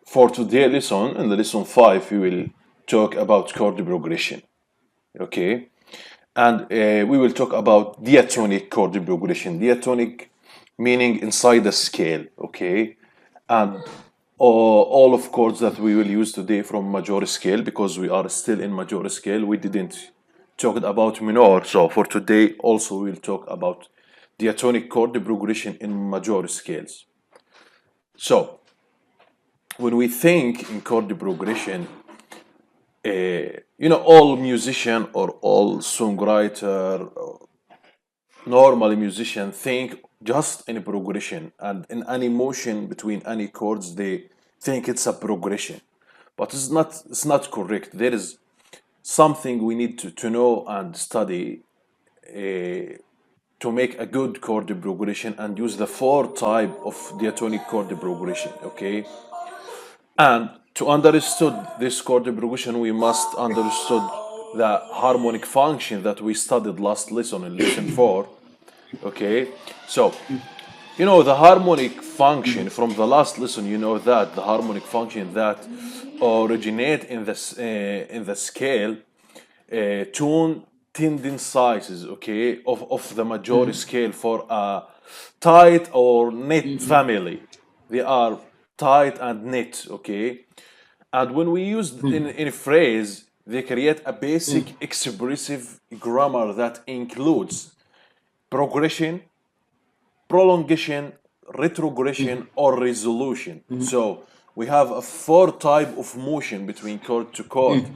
For today's lesson, in the lesson 5, we will talk about chord progression. Okay, and we will talk about diatonic chord progression. Diatonic meaning inside the scale. Okay, and all of chords that we will use today from major scale, because we are still in major scale. We didn't talk about minor, so for today also we'll talk about diatonic chord progression in major scales. So when we think in chord progression, all musician or all songwriter, or normal musician think just in a progression, and in any motion between any chords, they think it's a progression. But it's not correct. There is something we need to know and study to make a good chord progression and use the four type of diatonic chord progression. Okay, and to understood this chord progression, we must understood the harmonic function that we studied last lesson in lesson 4. Okay, so the harmonic function from the last lesson. That the harmonic function that originate in the scale, tune tendencies, okay, of the major scale for a tight or net family. They are tight and net, okay. And when we use in a phrase, they create a basic expressive grammar that includes progression, prolongation, retrogression, or resolution. So we have a four type of motion between chord to chord.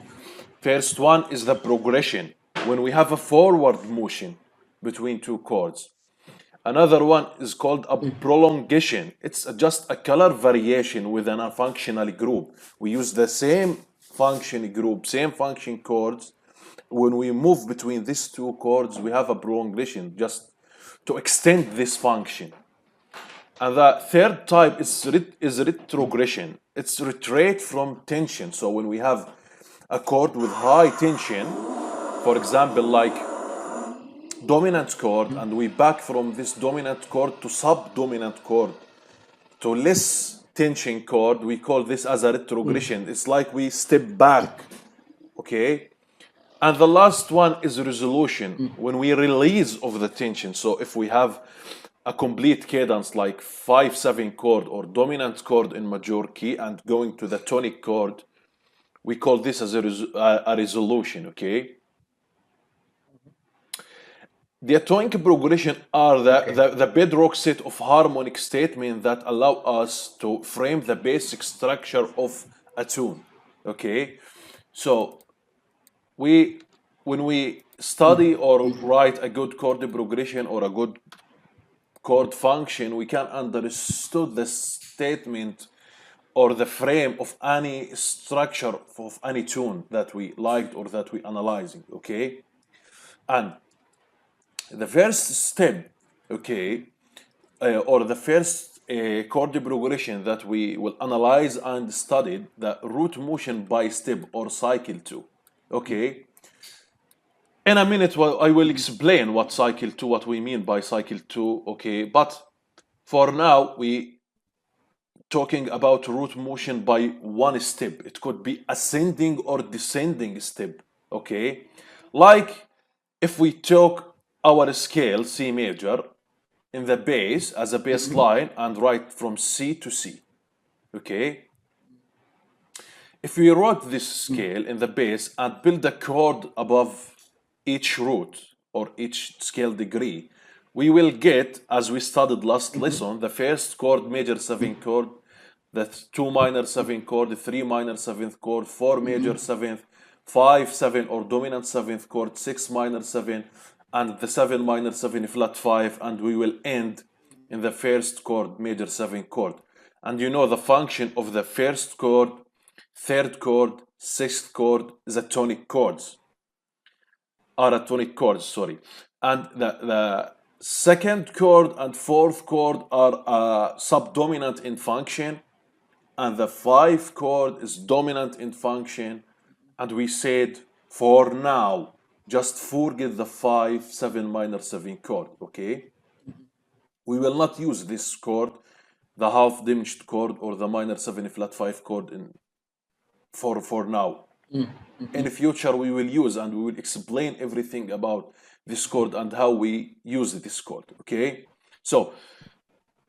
First one is the progression, when we have a forward motion between two chords. Another one is called a prolongation. It's just a color variation within a functional group. We use the same function group, same function chords. When we move between these two chords, we have a prolongation just to extend this function. And the third type is retrogression. It's retreat from tension. So when we have a chord with high tension, for example, like dominant chord, and we back from this dominant chord to subdominant chord to less tension chord, we call this as a retrogression. It's like we step back, okay. And the last one is resolution, when we release of the tension. So if we have a complete cadence like 5/7 chord or dominant chord in major key and going to the tonic chord, we call this as a resolution, okay. The atomic progression are the bedrock set of harmonic statements that allow us to frame the basic structure of a tune. Okay, so we when we study or write a good chord progression or a good chord function, we can understood the statement or the frame of any structure of any tune that we liked or that we analyzing. Okay, and the first step, okay, or the first chord progression that we will analyze and study, the root motion by step or cycle 2. Okay, in a minute I will explain what cycle 2, what we mean by cycle 2. Okay, but for now we talking about root motion by one step. It could be ascending or descending step. Okay, like if we talk our scale C major in the bass as a bass line and write from C to C. Okay, if we wrote this scale in the bass and build a chord above each root or each scale degree, we will get, as we studied last lesson, the first chord, major 7 chord, the 2 minor 7 chord, the 3 minor 7th chord, 4 major 7th, 5 7 or dominant 7th chord, 6 minor 7, and the 7 minor 7 flat 5, and we will end in the first chord, major 7 chord. And the function of the first chord, third chord, sixth chord is a tonic chords, are a tonic chords, sorry. And the second chord and fourth chord are subdominant in function, and the 5 chord is dominant in function. And we said for now, just forget the 5 7 minor 7 chord. Okay, we will not use this chord the half diminished chord or the minor 7 flat 5 chord for now. In the future, we will use and we will explain everything about this chord and how we use this chord. Okay, so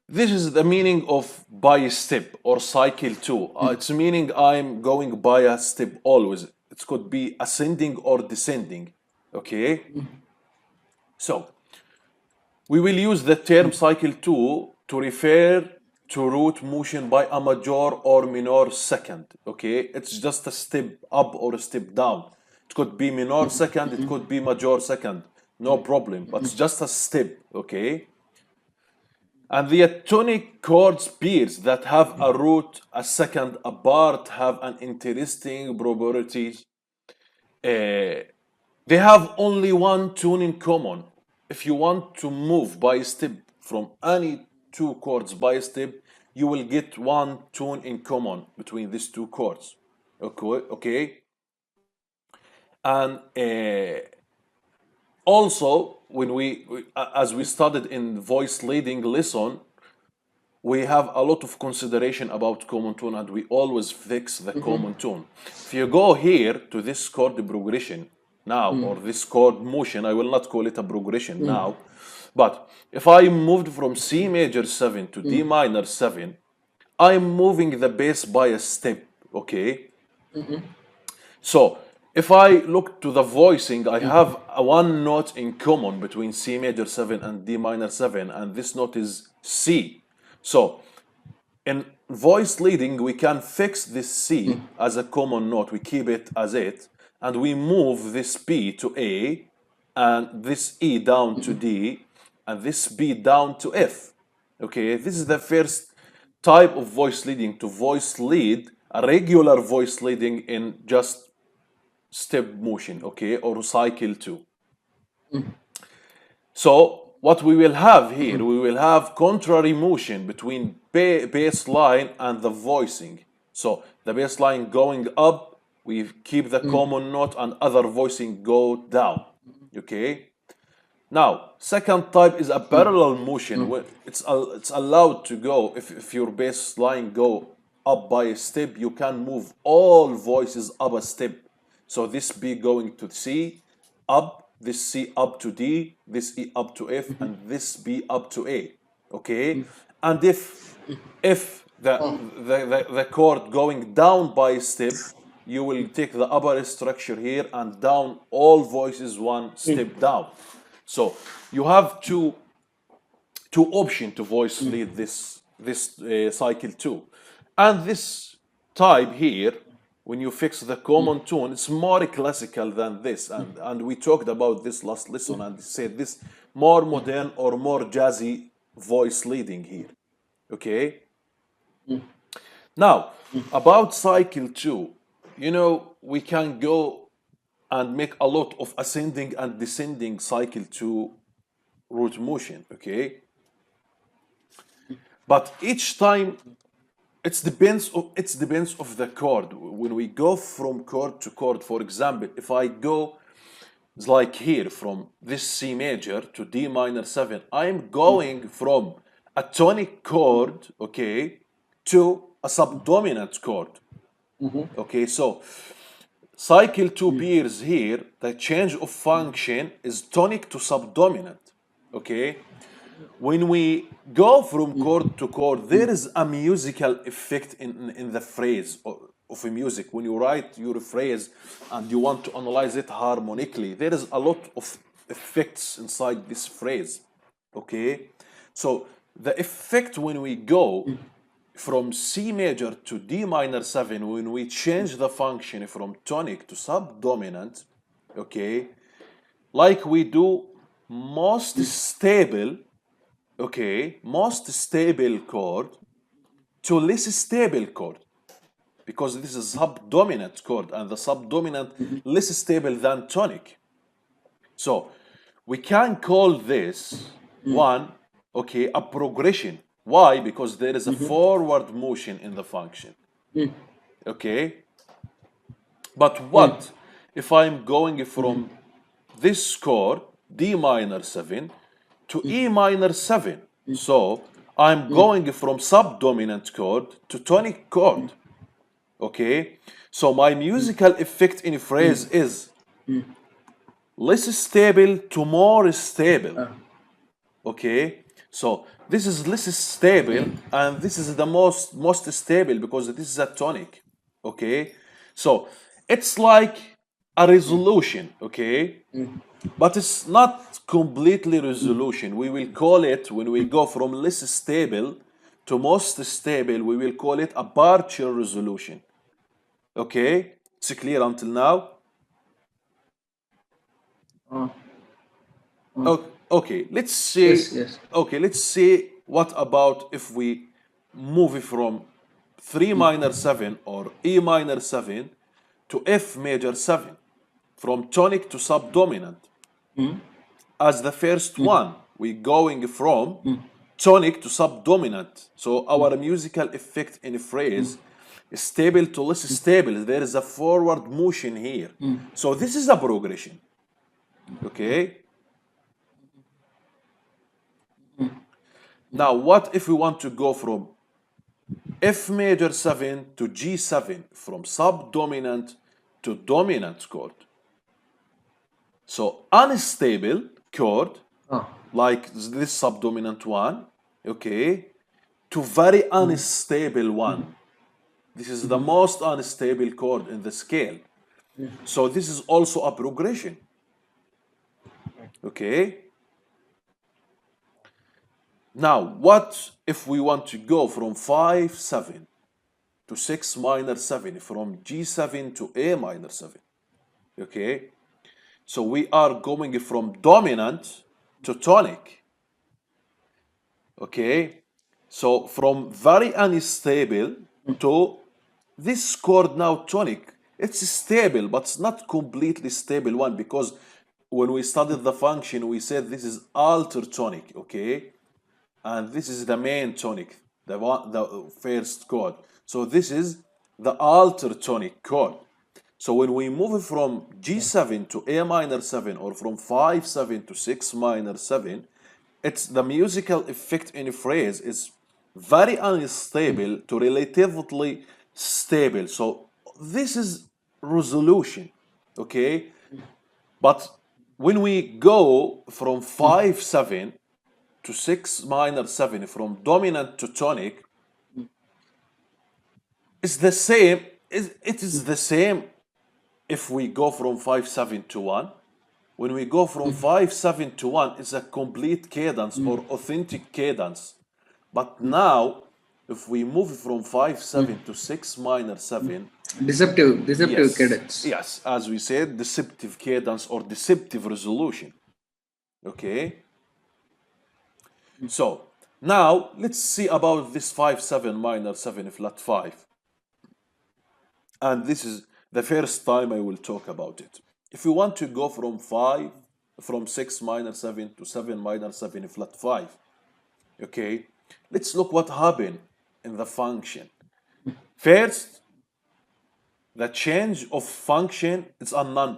this is the meaning of by step or cycle 2. It's meaning I'm going by a step always. It could be ascending or descending. Okay, so we will use the term cycle 2 to refer to root motion by a major or minor second. Okay, it's just a step up or a step down. It could be minor second, it could be major second, no problem, but it's just a step. Okay, and the tonic chords pairs that have a root a second apart have an interesting properties. They have only one tune in common. If you want to move by step from any two chords by step, you will get one tune in common between these two chords. Okay. And also, when as we studied in voice leading lesson, we have a lot of consideration about common tone, and we always fix the common tone. If you go here to this chord progression now, or this chord motion, I will not call it a progression now, but if I moved from C major 7 to D minor 7, I'm moving the bass by a step. Okay, so if I look to the voicing, I have a one note in common between C major 7 and D minor 7, and this note is C. So in voice leading, we can fix this C as a common note. We keep it as it, and we move this B to A, and this E down to D, and this B down to F. Okay, this is the first type of voice leading, to voice lead a regular voice leading in just step motion, okay, or cycle 2. So what we will have here, we will have contrary motion between bass line and the voicing. So the bass line going up, we keep the common note, and other voicing go down. Okay. Now, second type is a parallel motion. Where it's allowed to go, if your bass line go up by a step, you can move all voices up a step. So this B going to C up, this C up to D, this E up to F, and this B up to A. Okay, and if the chord going down by a step, you will take the upper structure here and down all voices one step down. So you have two options to voice lead this cycle 2, and this type here, when you fix the common tone, it's more classical than this, and we talked about this last lesson and said this more modern or more jazzy voice leading here. Okay. Now about cycle 2, we can go and make a lot of ascending and descending cycle 2 root motion. Okay, but each time it depends of the chord. When we go from chord to chord, for example, if I go like here from this C major to D minor 7, I'm going from a tonic chord, okay, to a subdominant chord. Okay, so cycle 2 pairs here, the change of function is tonic to subdominant. Okay, when we go from chord to chord, there is a musical effect in the phrase of a music. When you write your phrase and you want to analyze it harmonically, there is a lot of effects inside this phrase. Okay, so the effect when we go from C major to D minor 7, when we change the function from tonic to subdominant, okay, like we do most stable chord to less stable chord, because this is subdominant chord, and the subdominant less stable than tonic. So we can call this one, okay, a progression. Why? Because there is a forward motion in the function. Okay, but what if I'm going from this chord D minor 7 to E minor 7? So I'm going from subdominant chord to tonic chord. Okay, so my musical effect in a phrase is less stable to more stable. Okay, so this is less stable and this is the most stable because this is a tonic. Okay, so it's like a resolution. Okay, but it's not completely resolution. We will call it, when we go from less stable to most stable, we will call it a partial resolution. Okay, it's clear until now? Uh, uh, Okay, let's see. yes, yes. Okay, let's see what about if we move from 3 minor 7 or E minor 7 to F major 7, from tonic to subdominant. As the first one, we're going from tonic to subdominant. So our musical effect in a phrase is stable to less stable. There is a forward motion here. So this is a progression. Okay. Now, what if we want to go from F major 7 to G7, from subdominant to dominant chord? So unstable chord, Uh, like this subdominant one, okay, to very unstable one. This is the most unstable chord in the scale. So this is also a progression. Okay. Now, what if we want to go from 5/7 to 6 minor 7, from G7 to A minor 7? Okay. So we are going from dominant to tonic. Okay. So from very unstable to this chord now tonic. It's stable, but it's not completely stable one, because when we studied the function, we said this is alter tonic, okay? And this is the main tonic, the first chord. So this is the alter tonic chord. So when we move from G7 to A minor 7, or from 5/7 to 6 minor 7, it's the musical effect in a phrase is very unstable to relatively stable. So this is resolution, okay? But when we go from 5/7 to 6 minor 7, from dominant to tonic, it's the same. It is the same if we go from 5/7 to 1. When we go from 5/7 to 1, it's a complete cadence or authentic cadence. But now, if we move from 5/7 to 6 minor 7, deceptive yes, cadence. yes, as we said, deceptive cadence or deceptive resolution. Okay? So, now let's see about this 5/7 minor 7 flat 5. And this is the first time I will talk about it. If you want to go from 6 minor 7 to 7 minor 7 flat 5, okay, let's look what happened in the function. First, the change of function is a none.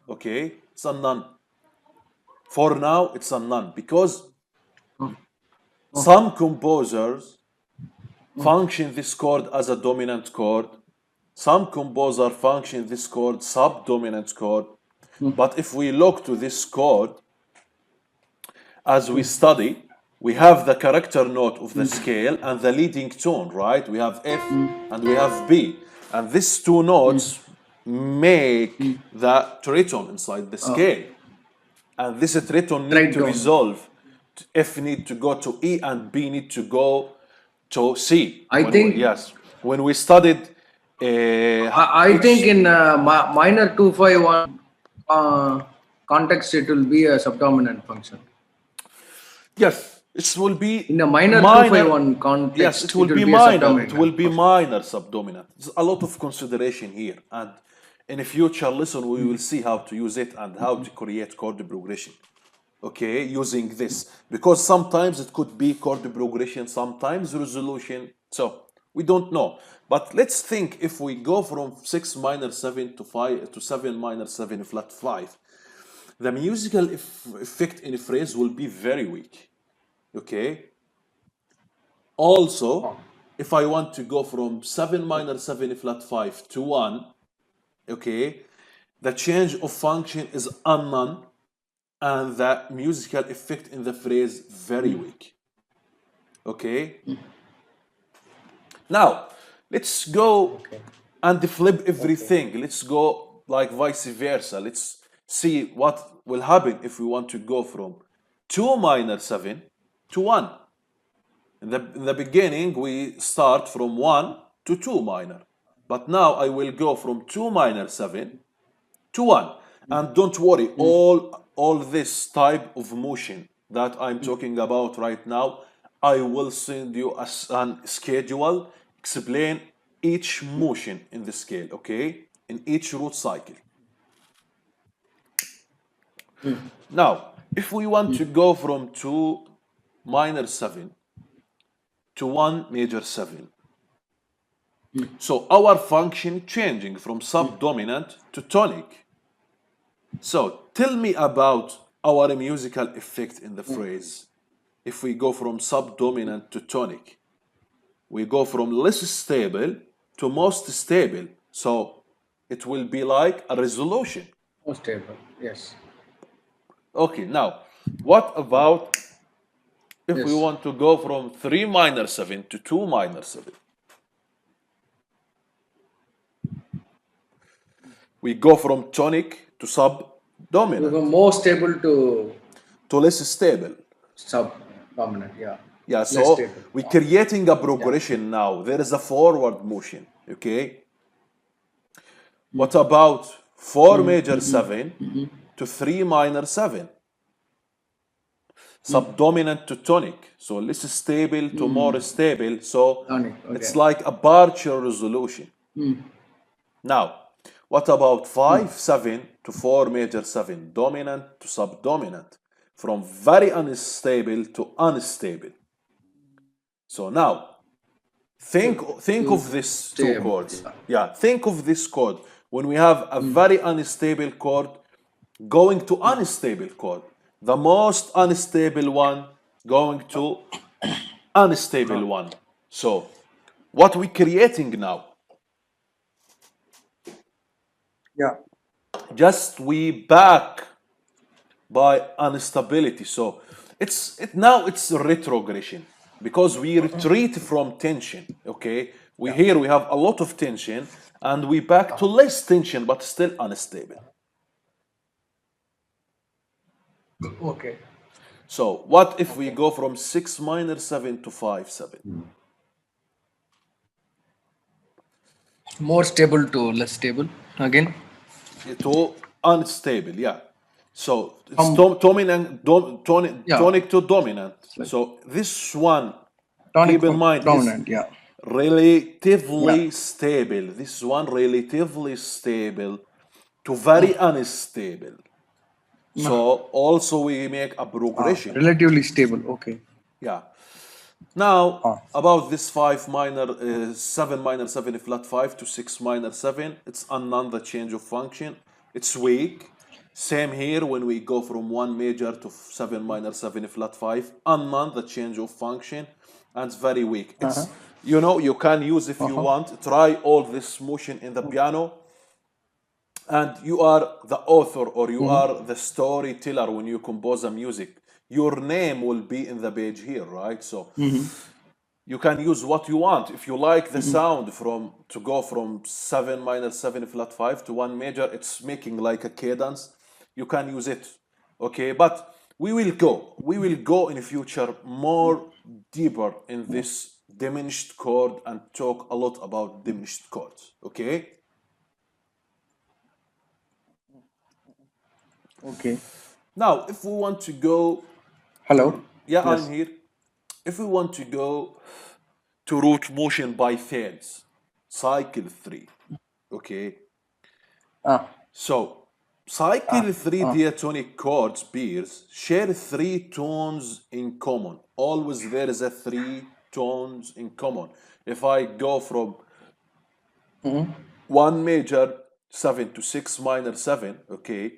Okay, it's a none. For now, it's a none, because some composers function this chord as a dominant chord. Some composer function this chord subdominant chord. But if we look to this chord, as we study, we have the character note of the scale and the leading tone, right? We have F and we have B. And these two notes make the tritone inside the scale. And this tritone need to Tritone. resolve. F need to go to E and B need to go to C. I think Yes. When we studied I think in minor 251 context, it will be a subdominant function. yes, it will be In a minor minor. 251 context, Yes, it will be a minor. subdominant It will be function. minor subdominant. There's a lot of consideration here, and in a future lesson we will see how to use it and how to create chord progression. Okay, using this, because sometimes it could be chord progression, sometimes resolution. So we don't know. But let's think, if we go from 6 minor 7 to 5 to 7 minor 7 flat 5, the musical effect in a phrase will be very weak. Okay, Also, if I want to go from 7 minor 7 flat 5 to 1, okay, the change of function is unknown and the musical effect in the phrase very weak. Okay? Now, let's go and flip everything. Let's go like vice versa. Let's see what will happen if we want to go from 2 minor 7 to 1. In the beginning, we start from 1 to 2 minor. But now I will go from 2 minor 7 to 1. And don't worry, all this type of motion that I'm talking about right now, I will send you a schedule, explain each motion in the scale, okay? In each root cycle. Now, if we want to go from 2 minor 7 to 1 major 7, so our function changing from subdominant to tonic. So tell me about our musical effect in the phrase. If we go from subdominant to tonic, we go from less stable to most stable. So it will be like a resolution. Most stable, yes. Okay, now what about if we want to go from 3 minor 7 to 2 minor 7? We go from tonic to subdominant. We go more stable to less stable. Subdominant, yeah. Yeah, so we're creating a progression now. There is a forward motion, okay? What about 4 major 7 to 3 minor 7? Subdominant to tonic. So less stable to more stable. So Tonic, it's like a partial resolution. Now, what about 5 7 to 4 major 7? Dominant to subdominant. From very unstable to unstable. So now, think of these two chords. Yeah, think of this chord. When we have a very unstable chord going to unstable chord, the most unstable one going to unstable one. So, what we creating now? Yeah. Just we back by instability. So now it's retrogression because we retreat from tension. Okay, we have a lot of tension and we back to less tension but still unstable. Okay. So what if we go from 6 minor 7 to 5 7? More stable to less stable again. To unstable, yeah. So it's tonic to dominant. So this one, keep in mind, dominant, is relatively stable. This one relatively stable to very unstable. So also we make a progression. Relatively stable, okay. Yeah. Now about this 5 minor 7 minor 7 flat 5 to 6 minor 7, it's unknown the change of function. It's weak. Same here when we go from 1 major to 7 minor 7 flat 5, unknown the change of function, and it's very weak. It's you can use if you want. Try all this motion in the piano, and you are the author or you are the storyteller when you compose a music. Your name will be in the page here, right? So you can use what you want. If you like the sound to go from 7 minor 7 flat 5 to 1 major, it's making like a cadence. You can use it, okay? But we will go in the future more deeper in this diminished chord and talk a lot about diminished chords, okay? Okay. Now, if we want to go... Hello? Yeah, yes. I'm here. If we want to go to root motion by thirds, cycle 3, okay? So, cycle 3 diatonic chords pairs share 3 tones in common. Always there is a 3 tones in common. If I go from 1 major 7 to 6 minor 7, okay?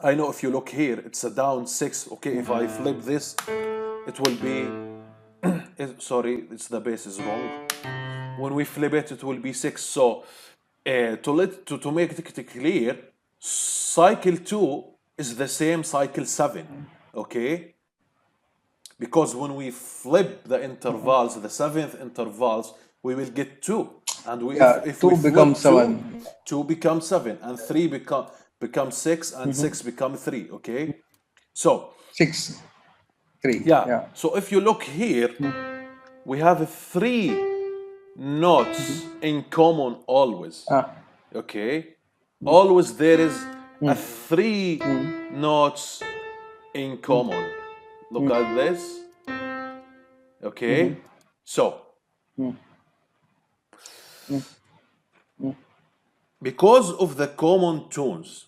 I know if you look here, it's a down 6, okay? If I flip this, it will be sorry, it's the bass is wrong. When we flip it, it will be 6. So to make it clear, cycle 2 is the same cycle 7, okay? Because when we flip the intervals, the 7th intervals, we will get 2. And Yeah, if we 2 becomes flip 2, 7. 2 becomes 7, and 3 become 6, and 6 become 3, okay? So 6, 3. yeah, Yeah. so if you look here, we have 3 notes in common always, Ah. okay? Always there is a 3 notes in common. Look at this, okay? So because of the common tones,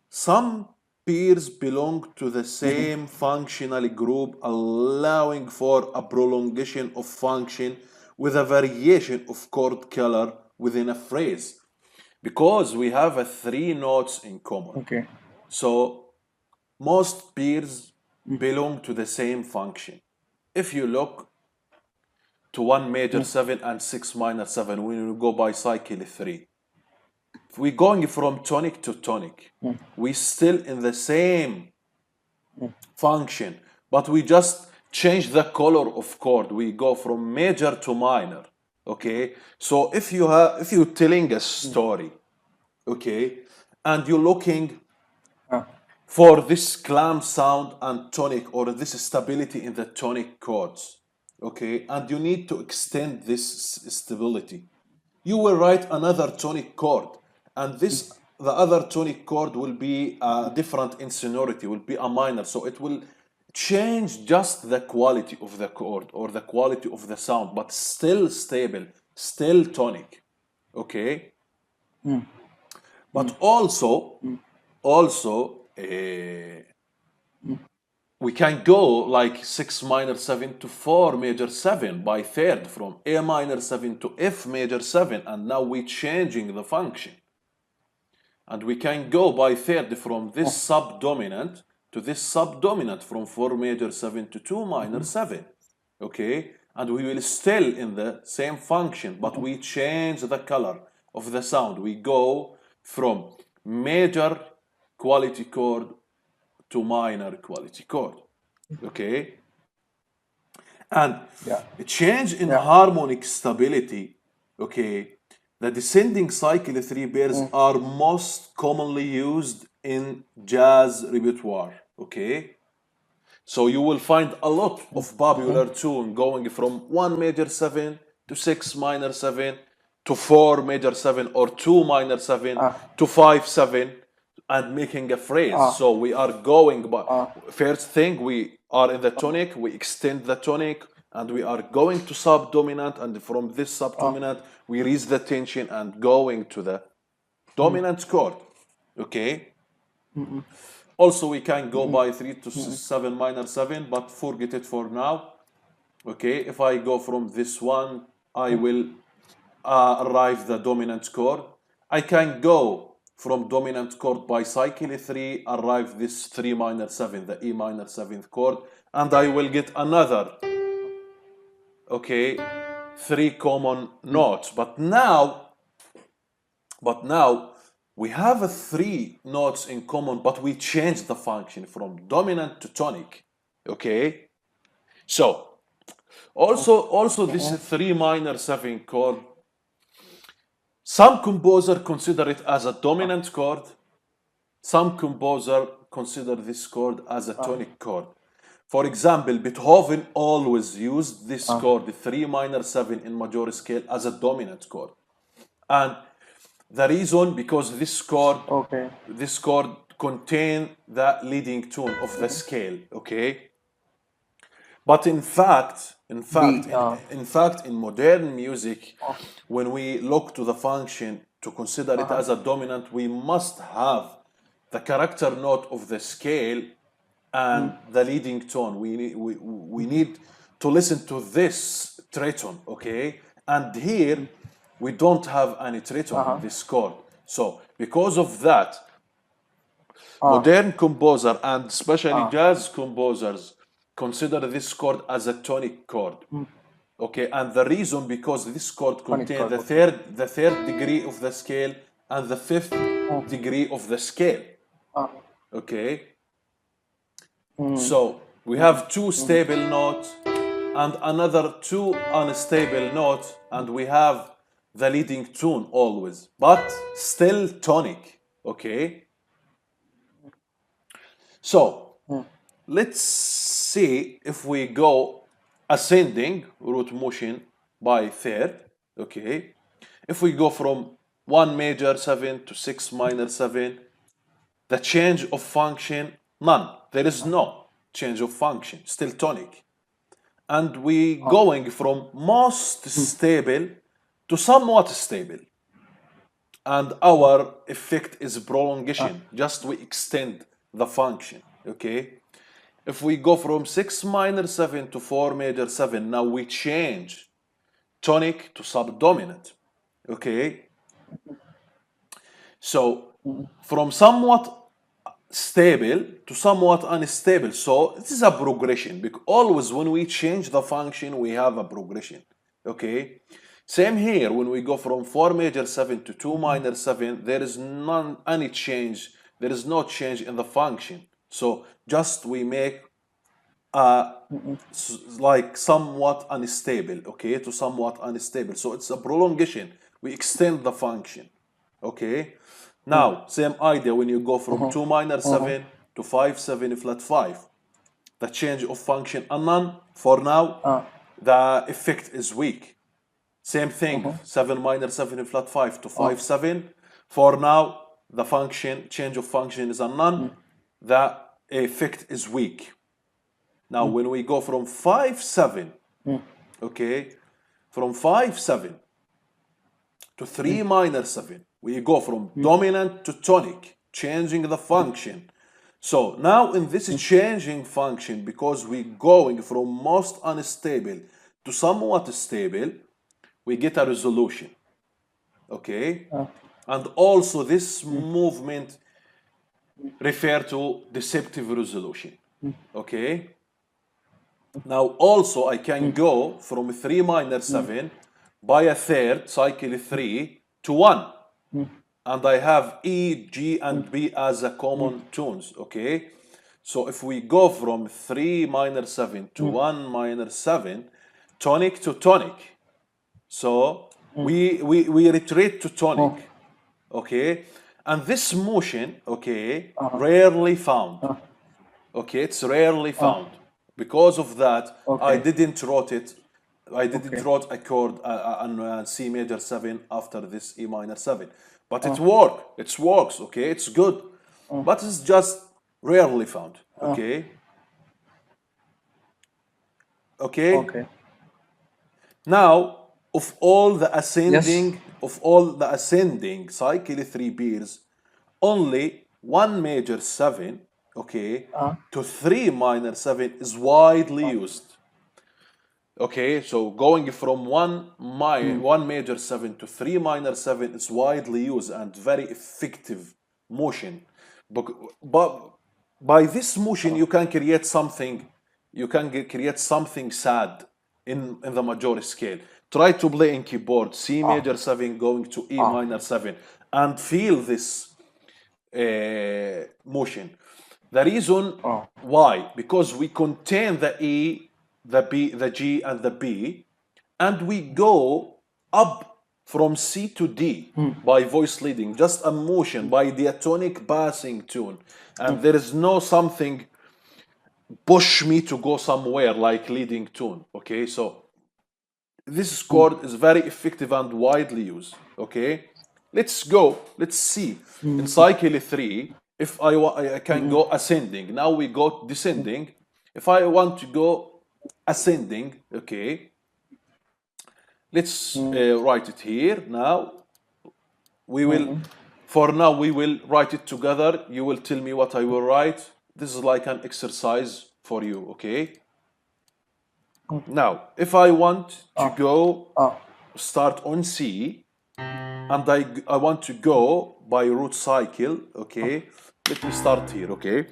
some pairs belong to the same functional group, allowing for a prolongation of function with a variation of chord color within a phrase. Because we have 3 notes in common. Okay. So most pairs belong to the same function. If you look to 1 major 7 and 6 minor 7, when we go by cycle 3, if we're going from tonic to tonic, we still in the same function, but we just change the color of chord. We go from major to minor, okay? So if you're telling a story, okay, and you're looking for this clamp sound and tonic, or this stability in the tonic chords, okay, and you need to extend this stability, you will write another tonic chord, and the other tonic chord will be different in sonority, will be a minor, so it will change just the quality of the chord or the quality of the sound, but still stable, still tonic, okay? But also we can go like 6 minor 7 to 4 major 7 by third, from A minor 7 to F major 7, and now we're changing the function. And we can go by third from this subdominant to this subdominant, from 4 major 7 to 2 minor 7, okay? And we will still in the same function, but we change the color of the sound. We go from major quality chord to minor quality chord, okay? And a change in harmonic stability, okay, the descending cycle 3 pairs are most commonly used in jazz repertoire, okay? So you will find a lot of popular tune going from 1 major 7 to 6 minor 7 to 4 major 7, or 2 minor 7 to 5 7, and making a phrase. So we are going by first thing, we are in the tonic, we extend the tonic, and we are going to subdominant, and from this subdominant we raise the tension and going to the dominant chord, okay? Also, we can go by 3 to 7 minor 7, but forget it for now. Okay, if I go from this one, I will arrive the dominant chord. I can go from dominant chord by cycle 3, arrive this 3 minor 7, the E minor 7th chord, and I will get another, okay, 3 common notes. But now we have 3 notes in common, but we changed the function from dominant to tonic, okay? So also this 3 minor 7 chord, some composer consider it as a dominant chord, some composer consider this chord as a tonic chord. For example, Beethoven always used this chord, 3 minor 7 in major scale, as a dominant chord. And the reason, because this chord contain the leading tone of the scale, okay? But in fact, in modern music, when we look to the function to consider it as a dominant, we must have the character note of the scale and the leading tone. We need to listen to this tritone, okay? And here we don't have any tritone in this chord. So because of that, modern composer and especially jazz composers consider this chord as a tonic chord. Okay, and the reason because this chord contains chord, the third degree of the scale and the fifth degree of the scale. Okay, so we have two stable notes and another two unstable notes, and we have the leading tone always, but still tonic. Okay, so let's see if we go ascending root motion by third. Okay, if we go from 1 major 7 to 6 minor 7, the change of function, none. There is no change of function, still tonic. And we going from most stable to somewhat stable. And our effect is prolongation, just we extend the function, okay? If we go from 6 minor 7 to 4 major 7, now we change tonic to subdominant, okay? So from somewhat stable to somewhat unstable. So this is a progression, because always when we change the function, we have a progression, okay? Same here, when we go from 4 major 7 to 2 minor 7, there is any change, there is no change in the function. So just we make like somewhat unstable, okay, to somewhat unstable. So it's a prolongation. We extend the function, okay? Now, same idea when you go from 2 minor 7 to 5 7 flat 5. The change of function unknown. For now, the effect is weak. Same thing, 7 minor 7 flat 5 to 5 7. For now, the function, change of function is unknown. The effect is weak. Now, when we go from 5 7, okay, from 5 7 to 3 minor 7, we go from dominant to tonic, changing the function. So now in this changing function, because we're going from most unstable to somewhat stable, we get a resolution, okay? And also this movement refer to deceptive resolution, okay? Now also I can go from 3 minor 7 by a third, cycle 3 to 1. And I have E, G, and B as a common tones, okay? So if we go from 3 minor 7 to 1 minor 7, tonic to tonic. So we retreat to tonic, okay? And this motion, okay, rarely found. Okay, it's rarely found. Because of that, I didn't wrote it. I didn't wrote a chord on C major 7 after this E minor 7. But it works, okay? It's good. But it's just rarely found, okay? Okay? Now, of all the ascending, cycle 3 pairs, only 1 major 7, okay, to 3 minor 7 is widely used. Okay, so going from 1 major 7 to 3 minor 7 is widely used and very effective motion. But by this motion, you can create something. You can create something sad in the major scale. Try to play in keyboard C major 7 going to E minor 7 and feel this motion. The reason why, because we contain the E, the B, the G, and the B, and we go up from C to D by voice leading, just a motion by diatonic passing tune, and there is no something push me to go somewhere like leading tune. Okay, so this chord is very effective and widely used. Okay, let's see in cycle 3 if I can go ascending. Now we go descending. If I want to go ascending, okay, let's write it here. Now we will for now we will write it together. You will tell me what I will write. This is like an exercise for you, okay? Now, if I want to go start on C, and I want to go by root cycle, okay? Let me start here, okay?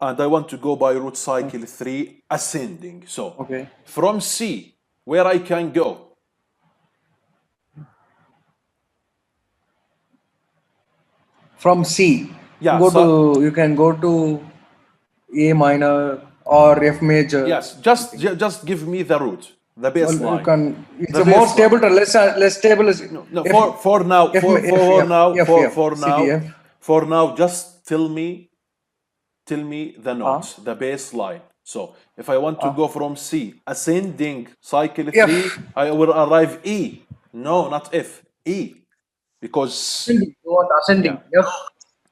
and I want to go by root cycle 3 ascending. So Okay. from C, where I can go? From C, Yeah, you can go to A minor or F major. yes, just give me the root, the Well, you baseline. can. It's The a more baseline. stable. Less stable is No, F. for now, F, F, for C, D, F. now, just tell me the notes, the baseline. So if I want to go from C, ascending cycle 3, F. I will arrive E. No, not F, E. Because Ascending. You want ascending. yeah. F.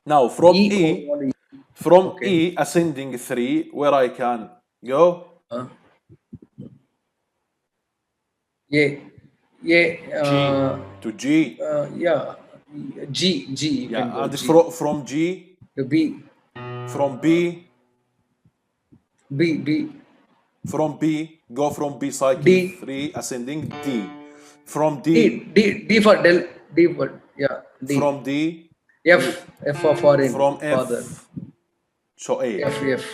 Now from E. E, Only. from Okay. E ascending 3, where I can go? A. G to G. Yeah. G. You Yeah, can go and G. from G, To B. from B, B. from B, go from B cycle D. 3 ascending D. From D. D, D for del. D for yeah. D. from D, F. F for foreign. from Father. F, so A. F.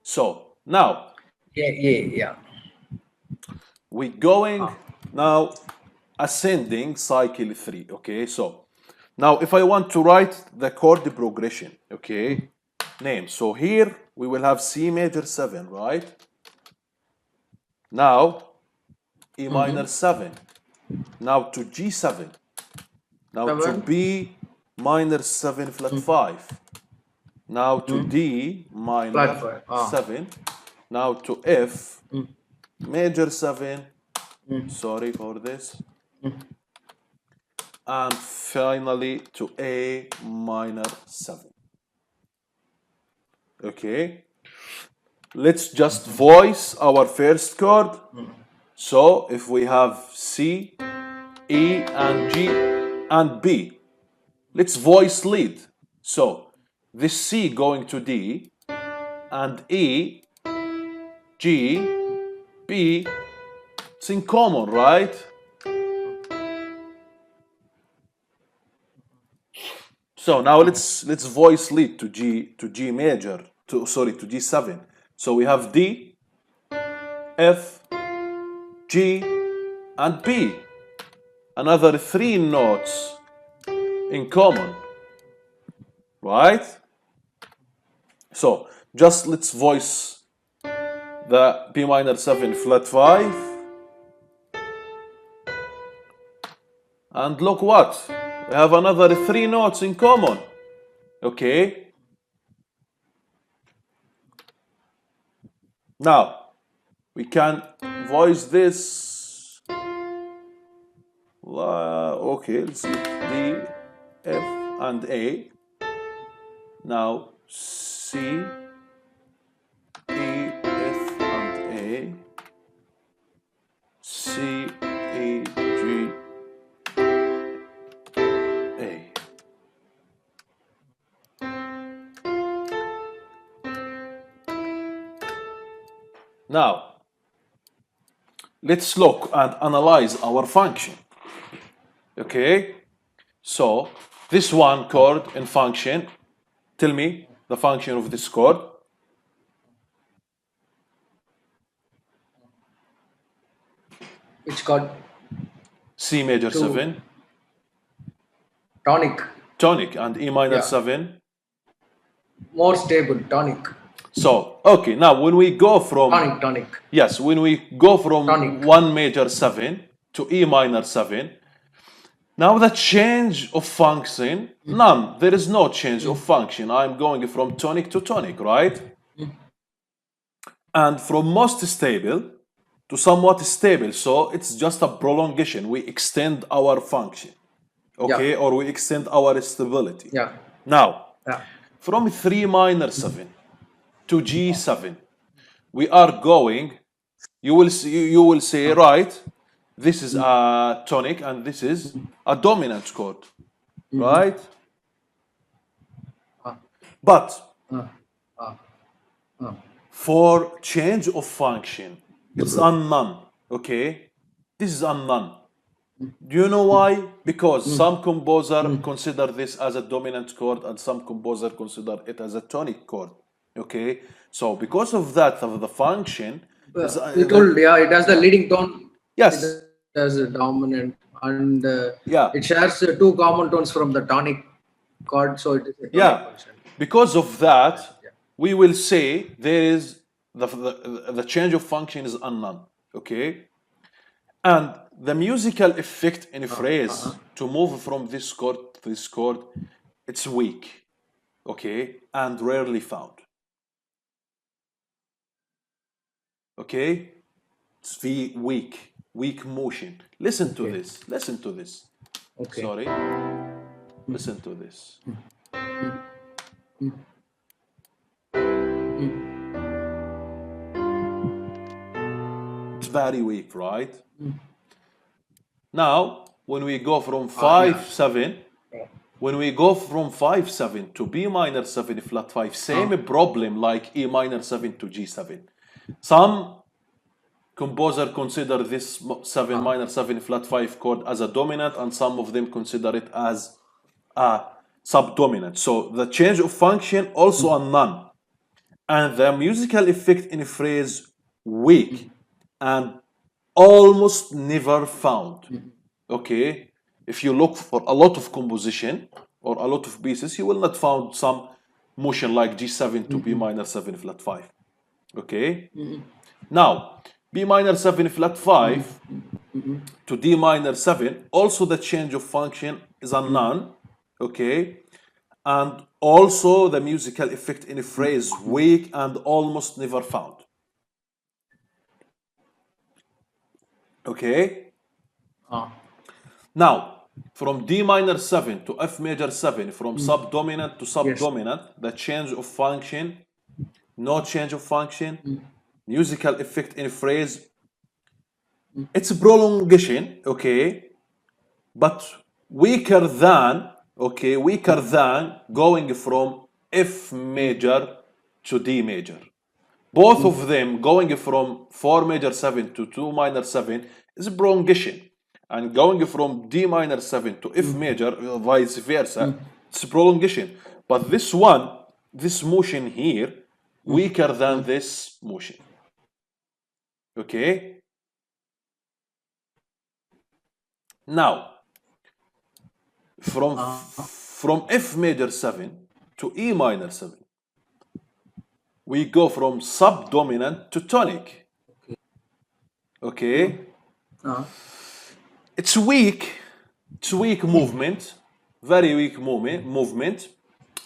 So now Yeah. we going now ascending cycle 3. Okay, so now if I want to write the chord progression, okay, name. So here we will have C major 7, right? Now E minor 7. Now to G7. Now to 7. B minor 7 flat 5. Now to D minor Flat 5. 7. Now to F major 7. Sorry for this. And finally to A minor 7. Okay. Let's just voice our first chord. So if we have C, E, and G, and B, let's voice lead. So this C going to D, and E, G, B, it's in common, right? So now let's voice lead to G major, to G7. So we have D, F, G, and B. Another 3 notes in common, right? So just let's voice the B minor 7 flat 5. And look what? We have another 3 notes in common. Okay? Now, we can voice this. Okay, let's get D, F, and A. Now, C, E, F, and A. C, E, G, A. Now, let's look and analyze our function. Okay? So, this one chord in function, tell me the function of this chord. Which chord? C major 7. Tonic. Tonic, and E minor 7. More stable. Tonic. So, okay, now when we go from Tonic. Yes, when we go from Tonic. 1 major 7 to E minor 7, now the change of function, none. There is no change of function. I'm going from tonic to tonic, right? And from most stable to somewhat stable. So it's just a prolongation. We extend our function, okay? Yeah. Or we extend our stability. Yeah. Now, Yeah. from 3 minor 7 to G7, we are going, you will say, right, this is a tonic and this is a dominant chord, right? But for change of function, it's unknown, okay? This is unknown. Do you know why? Because some composer consider this as a dominant chord and some composer consider it as a tonic chord. Okay, so because of that, of the function is We told, yeah, it has the yeah. leading tone. It Yes, has a dominant, and yeah, it shares two common tones from the tonic chord, so it is a tonic yeah. function. Because of that, Yeah. we will say there is the change of function is unknown. Okay, and the musical effect in a phrase to move from this chord to this chord, it's weak. Okay, and rarely found. Okay, it's weak motion. Listen to Okay. this. Listen to this. Okay. Sorry. Listen to this. It's very weak, right? Now, when we go from Yeah. 5/7, when we go from 5/7 to B minor 7 flat 5, same problem like E minor 7 to G7. Some composer consider this 7 minor 7 flat 5 chord as a dominant, and some of them consider it as a subdominant. So the change of function also a none. And the musical effect in a phrase weak and almost never found. Okay, if you look for a lot of composition or a lot of pieces, you will not find some motion like G7 to B minor 7 flat 5. Okay, now B minor 7 flat 5 to D minor 7, also the change of function is a none. Okay, and also the musical effect in a phrase weak and almost never found. Okay, now from D minor 7 to F major 7, from subdominant to Yes. subdominant, the change of function, no change of function, musical effect in a phrase, it's a prolongation, okay, but weaker than, okay, weaker than going from F major to D major. Both of them going from 4 major 7 to 2 minor 7 is a prolongation. And going from D minor 7 to F major, vice versa, it's a prolongation. But this one, this motion here, weaker than this motion. Okay? Now, from F major 7 to E minor 7, we go from subdominant to tonic. Okay? It's weak. It's weak movement, very weak movement.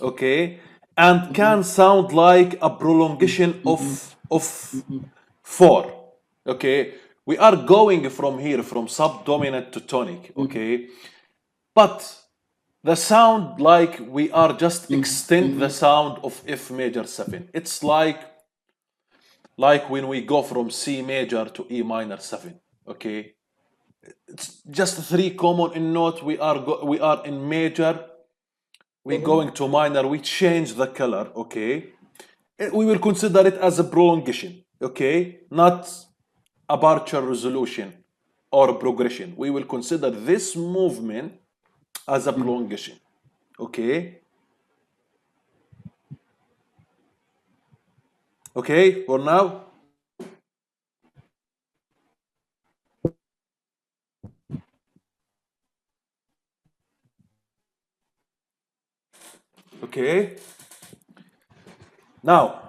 Okay, and can sound like a prolongation of 4. Okay, we are going from here from subdominant to tonic. Okay, but the sound like we are just extend the sound of F major 7. It's like when we go from C major to E minor 7. Okay, it's just 3 common in note. We are in major, we going to minor, we change the color. Okay, we will consider it as a prolongation. Okay, not aperture resolution or progression. We will consider this movement as a prolongation. Okay, okay, for now. Okay, now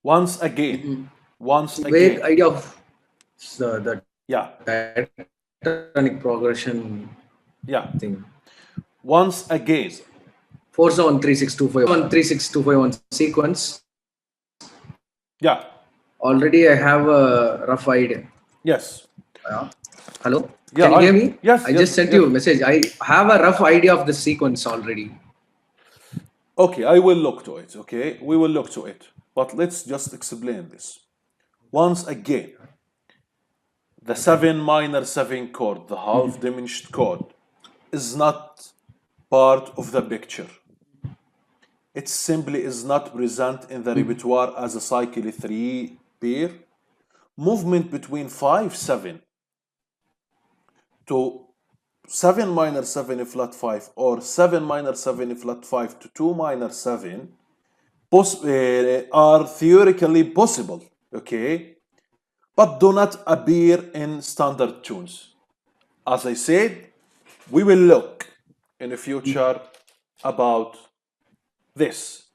once again, Vague idea of the yeah, diatonic progression yeah, thing. once again, 4736251 sequence. yeah, Already I have a rough idea. yes, Hello? yeah, Can you hear me? yes, I just sent yes. you a message. I have a rough idea of the sequence already. Okay, I will look to it. Okay, we will look to it. But let's just explain this. Once again, the 7 minor 7 chord, the half diminished chord, is not part of the picture. It simply is not present in the repertoire as a cycle 3 pair. Movement between 5/7 to 7 minor 7 flat 5 or 7 minor 7 flat 5 to 2 minor 7 are theoretically possible, okay, but do not appear in standard tunes. As I said, we will look in the future about this.